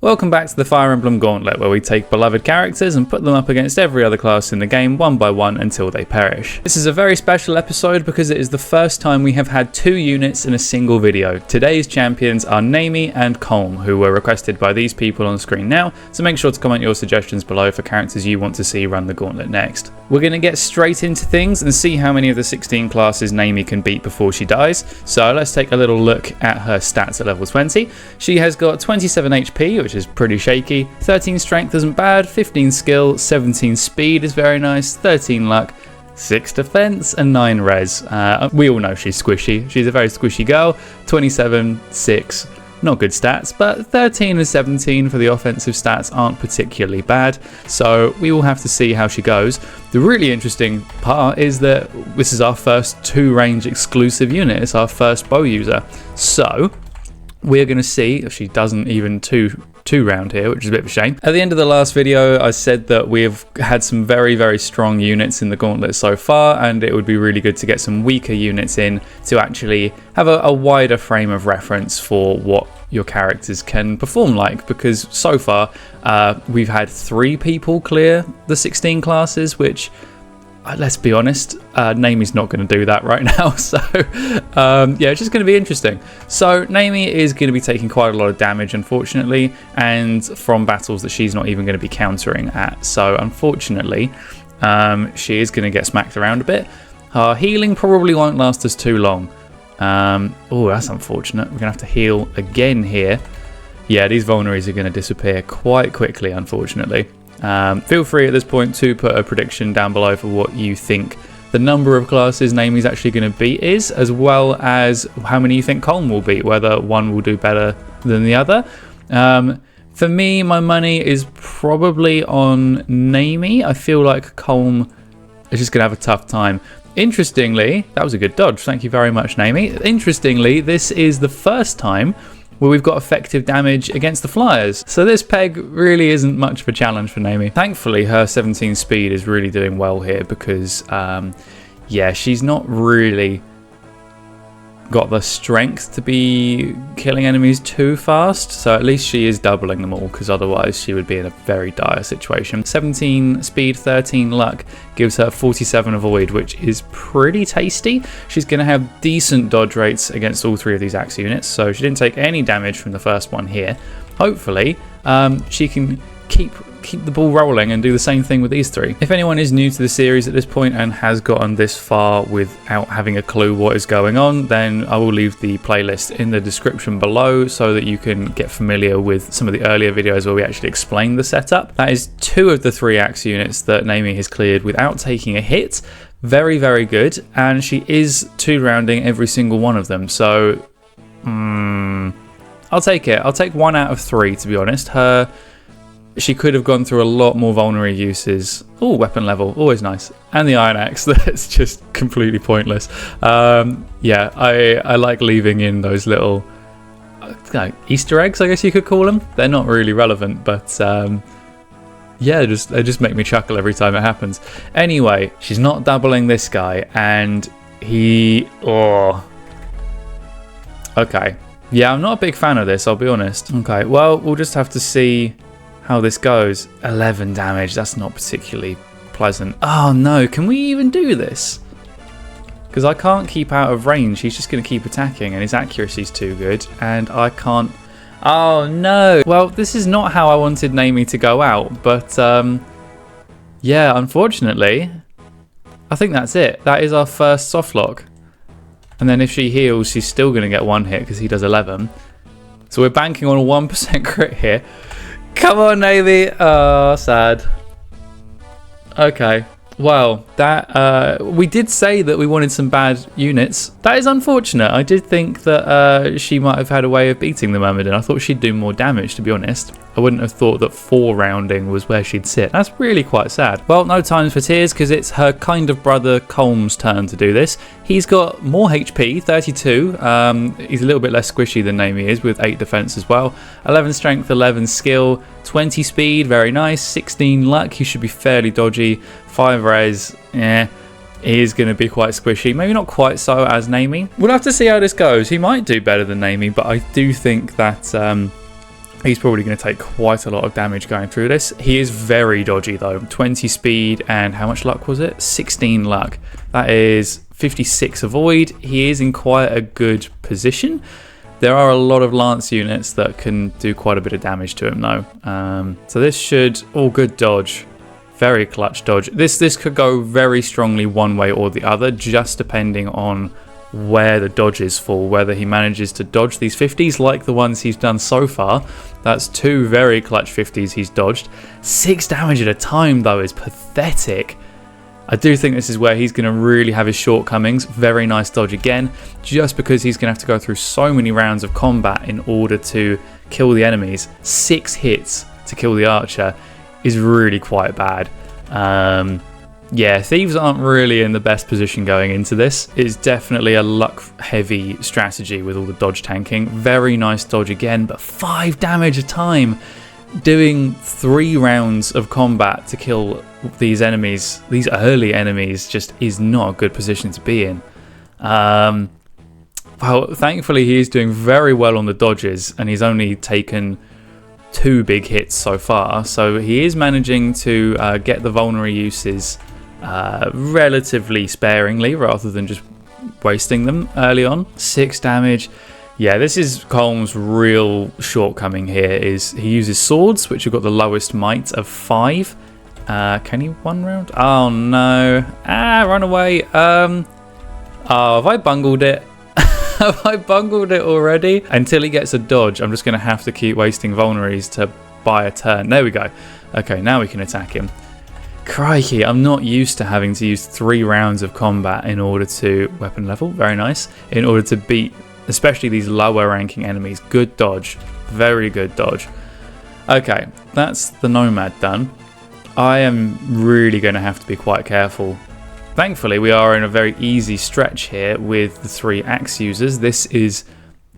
Welcome back to the Fire Emblem Gauntlet, where we take beloved characters and put them up against every other class in the game one by one until they perish. This is a very special episode because it is the first time we have had two units in a single video. Today's champions are Neimi and Colm, who were requested by these people on screen now, so make sure to comment your suggestions below for characters you want to see run the Gauntlet next. We're going to get straight into things and see how many of the 16 classes Neimi can beat before she dies. So let's take a little look at her stats at level 20. She has got 27 HP, which is pretty shaky, 13 strength isn't bad, 15 skill, 17 speed is very nice, 13 luck, 6 defense and 9 res. We all know she's squishy. She's a very squishy girl. 27, 6, not good stats, but 13 and 17 for the offensive stats aren't particularly bad, so we will have to see how she goes. The really interesting part is that this is our first 2-range exclusive unit. It's our first bow user, so we're going to see if she doesn't even two round here, which is a bit of a shame. At the end of the last video, I said that we've had some very, very strong units in the Gauntlet so far, and it would be really good to get some weaker units in to actually have a wider frame of reference for what your characters can perform like, because so far we've had 3 people clear the 16 classes, which let's be honest, Neimi's not going to do that right now, so yeah, it's just going to be interesting. So Neimi is going to be taking quite a lot of damage, unfortunately, and from battles that she's not even going to be countering at, so unfortunately she is going to get smacked around a bit. Her healing probably won't last us too long. Oh, that's unfortunate. We're going to have to heal again here. Yeah, these vulneraries are going to disappear quite quickly, unfortunately. Feel free at this point to put a prediction down below for what you think the number of classes Neimi's actually going to beat is, as well as how many you think Colm will beat, whether one will do better than the other. For me, my money is probably on Neimi. I feel like Colm is just going to have a tough time. Interestingly, that was a good dodge. Thank you very much, Neimi. Interestingly, this is the first time where we've got effective damage against the flyers. So this peg really isn't much of a challenge for Neimi. Thankfully, her 17 speed is really doing well here because, yeah, she's not really got the strength to be killing enemies too fast. So at least she is doubling them all, because otherwise she would be in a very dire situation. 17 speed, 13 luck gives her 47 avoid, which is pretty tasty. She's going to have decent dodge rates against all 3 of these axe units, so she didn't take any damage from the first one here. Hopefully she can keep the ball rolling and do the same thing with these 3. If anyone is new to the series at this point and has gotten this far without having a clue what is going on, then I will leave the playlist in the description below so that you can get familiar with some of the earlier videos where we actually explain the setup. That is 2 of the 3 axe units that Neimi has cleared without taking a hit. Very, very good, and she is 2-rounding every single one of them, so I'll take it. I'll take 1 out of 3, to be honest. She could have gone through a lot more vulnerary uses. Oh, weapon level, always nice. And the iron axe, that's just completely pointless. Yeah, I like leaving in those little Easter eggs, I guess you could call them. They're not really relevant, but yeah, they just make me chuckle every time it happens. Anyway, she's not doubling this guy, and okay. Yeah, I'm not a big fan of this, I'll be honest. Okay, well, we'll just have to see how this goes. 11 damage, that's not particularly pleasant. Oh no, can we even do this? Because I can't keep out of range. He's just going to keep attacking and his accuracy's too good, and I can't. Oh no. Well, this is not how I wanted Neimi to go out, but yeah, unfortunately, I think that's it. That is our first soft lock. And then if she heals, she's still going to get 1 hit because he does 11. So we're banking on a 1% crit here. Come on, Neimi. Oh, sad. Okay. Well, that we did say that we wanted some bad units. That is unfortunate. I did think that she might have had a way of beating the Myrmidon. I thought she'd do more damage, to be honest. I wouldn't have thought that 4 rounding was where she'd sit. That's really quite sad. Well, no time for tears, because it's her kind of brother Colm's turn to do this. He's got more HP, 32. He's a little bit less squishy than Neimi is, with 8 defense as well. 11 strength, 11 skill, 20 speed, very nice. 16 luck, he should be fairly dodgy. 5 res, yeah, he is going to be quite squishy. Maybe not quite so as Neimi. We'll have to see how this goes. He might do better than Neimi, but I do think that He's probably going to take quite a lot of damage going through this. He is very dodgy though. 20 speed and how much luck was it? 16 luck. That is 56 avoid. He is in quite a good position. There are a lot of lance units that can do quite a bit of damage to him though. So this should, all good dodge. Very clutch dodge. This could go very strongly one way or the other, just depending on where the dodges fall, whether he manages to dodge these 50s like the ones he's done so far. That's 2 very clutch 50s he's dodged. 6 damage at a time though is pathetic. I do think this is where he's going to really have his shortcomings. Very nice dodge again, just because he's going to have to go through so many rounds of combat in order to kill the enemies. 6 hits to kill the archer is really quite bad. Yeah, thieves aren't really in the best position going into this. It's definitely a luck-heavy strategy with all the dodge tanking. Very nice dodge again, but 5 damage a time. Doing 3 rounds of combat to kill these enemies, these early enemies, just is not a good position to be in. Well, thankfully he is doing very well on the dodges, and he's only taken 2 big hits so far. So he is managing to get the vulnerary uses relatively sparingly rather than just wasting them early on. 6 damage. Yeah, this is Colm's real shortcoming here, is he uses swords, which have got the lowest might of 5. Can he 1 round? Oh no. Run away. Oh, have I bungled it? Have I bungled it already? Until he gets a dodge, I'm just going to have to keep wasting vulneraries to buy a turn. There we go. Okay, now we can attack him. Crikey, I'm not used to having to use 3 rounds of combat in order to... Weapon level, very nice. In order to beat, especially these lower ranking enemies. Good dodge. Very good dodge. Okay, that's the Nomad done. I am really going to have to be quite careful. Thankfully, we are in a very easy stretch here with the 3 axe users. This is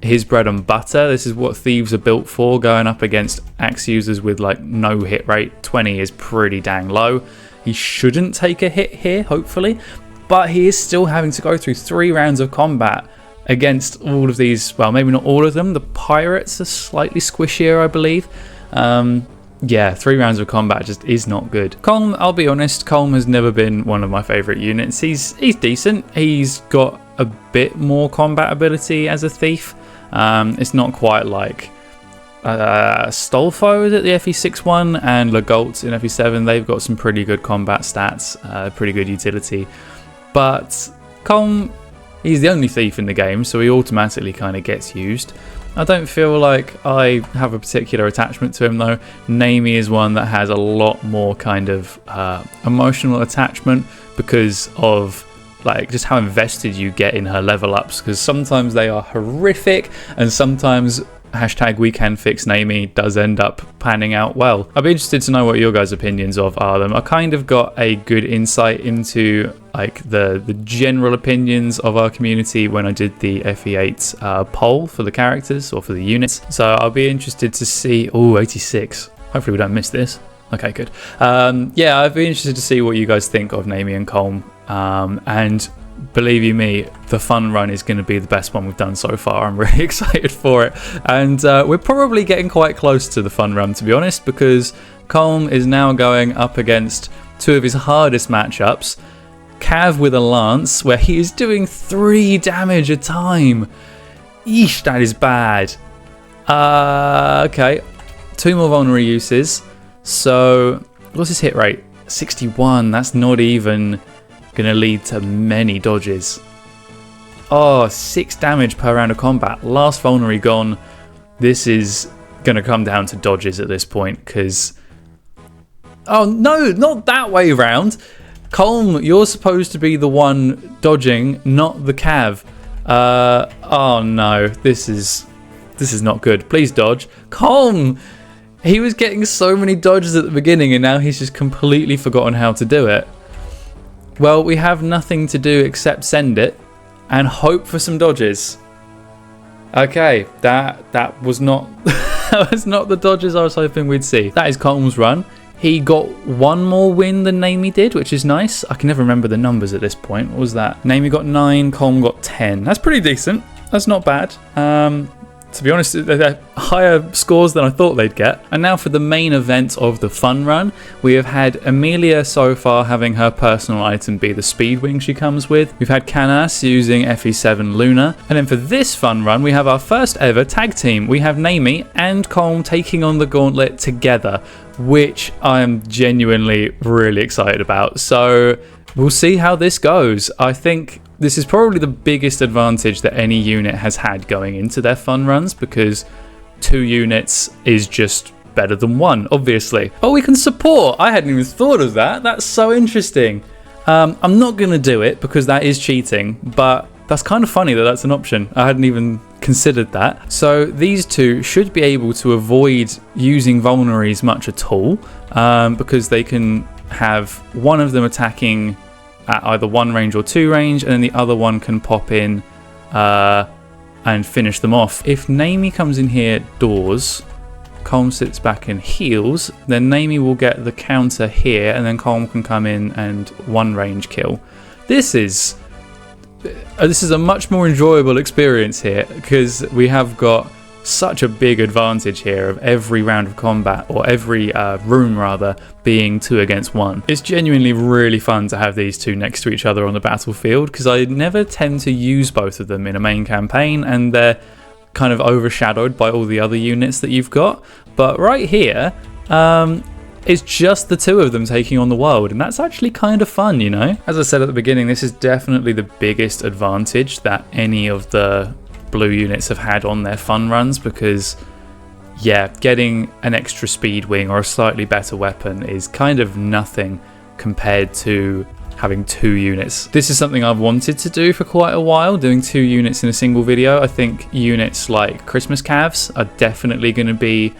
his bread and butter. This is what thieves are built for, going up against axe users with like no hit rate. 20 is pretty dang low. He shouldn't take a hit here, hopefully, but he is still having to go through 3 rounds of combat against all of these. Well, maybe not all of them. The pirates are slightly squishier, I believe. Yeah, 3 rounds of combat just is not good. Colm, I'll be honest, Colm has never been one of my favourite units. He's decent. He's got a bit more combat ability as a thief. It's not quite like Stolfo is at the FE6 one, and Legault in FE7. They've got some pretty good combat stats, pretty good utility. But Colm, he's the only thief in the game, so he automatically kind of gets used. I don't feel like I have a particular attachment to him though. Neimi is one that has a lot more kind of emotional attachment because of like just how invested you get in her level ups, because sometimes they are horrific and sometimes #WeCanFixNeimi does end up panning out well. I'd be interested to know what your guys' opinions are them. I kind of got a good insight into like the general opinions of our community when I did the FE8 poll for the characters or for the units. So I'll be interested to see. Oh, 86. Hopefully we don't miss this. Okay, good. Yeah, I'd be interested to see what you guys think of Neimi and Colm. And believe you me, the fun run is going to be the best one we've done so far. I'm really excited for it. And we're probably getting quite close to the fun run, to be honest, because Colm is now going up against 2 of his hardest matchups. Cav with a lance, where he is doing 3 damage a time. Eesh, that is bad. Okay, 2 more vulnerary uses. So, what's his hit rate? 61. That's not even going to lead to many dodges. Oh, 6 damage per round of combat. Last vulnerary gone. This is going to come down to dodges at this point, because... Oh, no, not that way round. Colm, you're supposed to be the one dodging, not the Cav. Oh no, this is not good. Please dodge. Colm! He was getting so many dodges at the beginning and now he's just completely forgotten how to do it. Well, we have nothing to do except send it and hope for some dodges. Okay, that was not that was not the dodges I was hoping we'd see. That is Colm's run. He got 1 more win than Neimi did, which is nice. I can never remember the numbers at this point. What was that? Neimi got 9, Colm got 10. That's pretty decent. That's not bad. To be honest, they're higher scores than I thought they'd get. And now for the main event of the fun run, we have had Amelia so far having her personal item be the speed wing she comes with. We've had Canas using FE7 Luna. And then for this fun run, we have our first ever tag team. We have Neimi and Colm taking on the gauntlet together, which I am genuinely really excited about. So we'll see how this goes. I think this is probably the biggest advantage that any unit has had going into their fun runs, because 2 units is just better than 1, obviously. Oh, we can support. I hadn't even thought of that. That's so interesting. I'm not going to do it because that is cheating, but that's kind of funny that that's an option. I hadn't even considered that. So these 2 should be able to avoid using vulneraries much at all, because they can have one of them attacking at either 1 range or 2 range, and then the other one can pop in and finish them off. If Neimi comes in here doors, Colm sits back and heals, then Neimi will get the counter here, and then Colm can come in and 1 range kill. This is a much more enjoyable experience here, because we have got such a big advantage here of every round of combat, or every room rather, being 2 against 1. It's genuinely really fun to have these 2 next to each other on the battlefield, because I never tend to use both of them in a main campaign, and they're kind of overshadowed by all the other units that you've got. But right here, it's just the 2 of them taking on the world, and that's actually kind of fun, you know? As I said at the beginning, this is definitely the biggest advantage that any of the blue units have had on their fun runs, because yeah, getting an extra speed wing or a slightly better weapon is kind of nothing compared to having 2 units. This is something I've wanted to do for quite a while, doing 2 units in a single video. I think units like Christmas Cavs are definitely going to be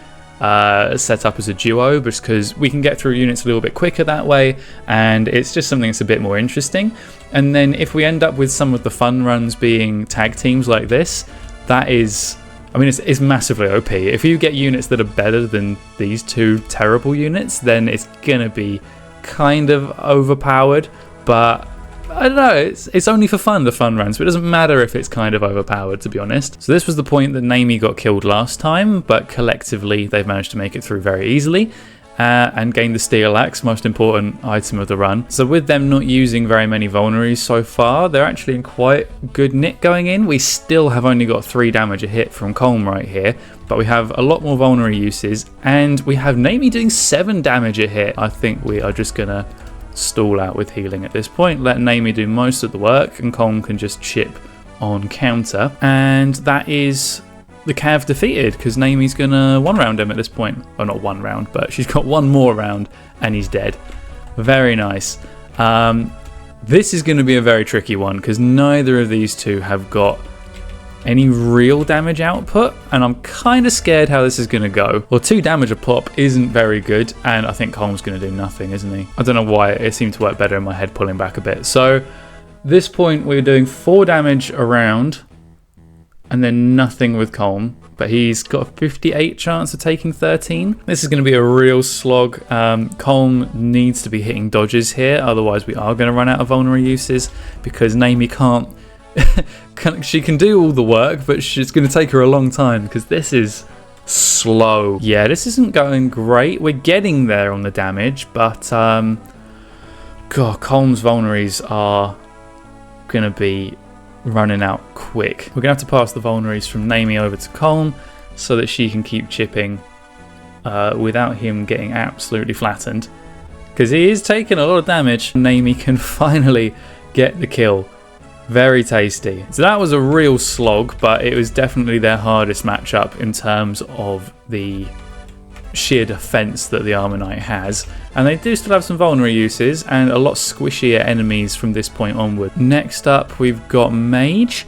set up as a duo, because we can get through units a little bit quicker that way, and it's just something that's a bit more interesting. And then if we end up with some of the fun runs being tag teams like this, that is, I mean, it's massively OP. If you get units that are better than these 2 terrible units, then it's gonna be kind of overpowered. But I don't know, it's only for fun, the fun runs, but it doesn't matter if it's kind of overpowered, to be honest. So this was the point that Neimi got killed last time, but collectively they've managed to make it through very easily and gain the steel axe, most important item of the run. So with them not using very many vulneraries so far, they're actually in quite good nick going in. We still have only got 3 damage a hit from Colm right here, but we have a lot more vulnerary uses, and we have Neimi doing 7 damage a hit. I think we are just gonna stall out with healing at this point, let Neimi do most of the work, and Colm can just chip on counter. And that is the Cav defeated, because Neimi's gonna 1 round him at this point. Oh, not 1 round, but she's got 1 more round and he's dead. Very nice. This is going to be a very tricky one, because neither of these 2 have got any real damage output, and I'm kind of scared how this is going to go. Well, 2 damage a pop isn't very good, and I think Colm's going to do nothing, isn't he? I don't know why, it seemed to work better in my head pulling back a bit. So this point we're doing 4 damage around, and then nothing with Colm, but he's got a 58 chance of taking 13. This is going to be a real slog. Colm needs to be hitting dodges here, otherwise we are going to run out of vulnerary uses, because Neimi can't she can do all the work, but it's going to take her a long time, because this is slow. Yeah, this isn't going great. We're getting there on the damage, but God, Colm's vulneraries are going to be running out quick. We're going to have to pass the vulneraries from Neimi over to Colm so that she can keep chipping without him getting absolutely flattened, because he is taking a lot of damage. Neimi can finally get the kill. Very tasty. So that was a real slog, but it was definitely their hardest matchup in terms of the sheer defense that the Armor Knight has. And they do still have some vulnerary uses and a lot squishier enemies from this point onward. Next up, we've got Mage,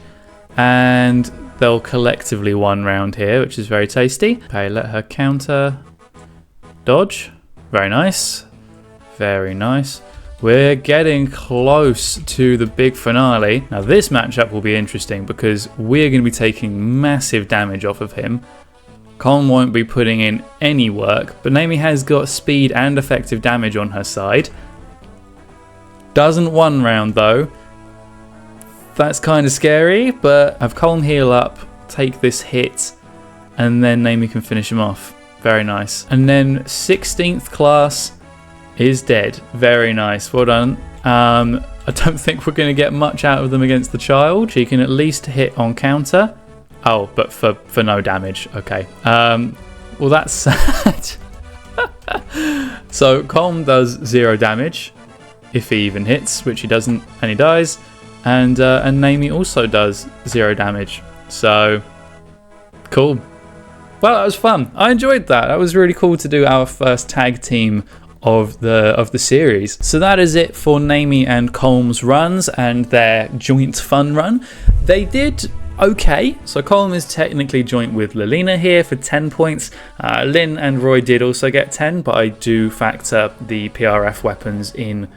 and they'll collectively 1 round here, which is very tasty. Okay, let her counter. Dodge. Very nice. Very nice. We're getting close to the big finale. Now this matchup will be interesting, because we're going to be taking massive damage off of him. Colm won't be putting in any work, but Neimi has got speed and effective damage on her side. Doesn't 1 round though. That's kind of scary, but have Colm heal up, take this hit, and then Neimi can finish him off. Very nice. And then 16th class is dead. Very nice. Well done. I don't think we're going to get much out of them against the child. She can at least hit on counter. Oh, but for no damage. Okay. Well, that's sad. So Colm does 0 damage if he even hits, which he doesn't, and he dies. And Neimi also does 0 damage. So cool. Well, that was fun. I enjoyed that. That was really cool to do our first tag team of the series. So that is it for Neimi and Colm's runs and their joint fun run. They did okay. So Colm is technically joint with Lilina here for 10 points. Lynn and Roy did also get 10, but I do factor the PRF weapons in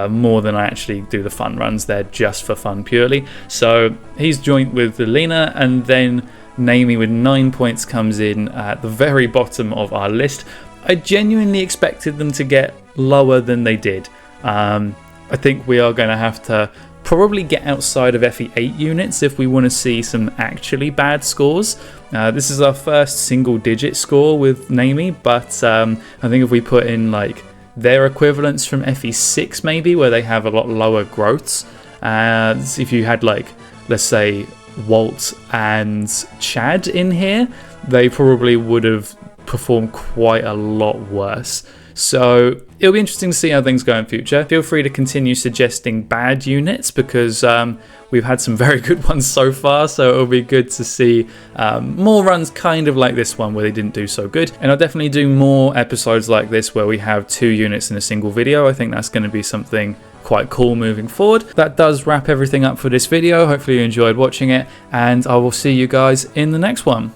more than I actually do the fun runs. They're just for fun purely. So he's joint with Lilina, and then Neimi with 9 points comes in at the very bottom of our list. I genuinely expected them to get lower than they did. I think we are going to have to probably get outside of FE8 units if we want to see some actually bad scores. This is our first single digit score with Neimi, but I think if we put in like their equivalents from FE6 maybe, where they have a lot lower growths, if you had like, let's say, Walt and Chad in here, they probably would have performed quite a lot worse. So it'll be interesting to see how things go in future. Feel free to continue suggesting bad units, because we've had some very good ones so far, so it'll be good to see more runs kind of like this one where they didn't do so good. And I'll definitely do more episodes like this where we have 2 units in a single video. I think that's going to be something quite cool moving forward. That does wrap everything up for this video. Hopefully you enjoyed watching it, and I will see you guys in the next one.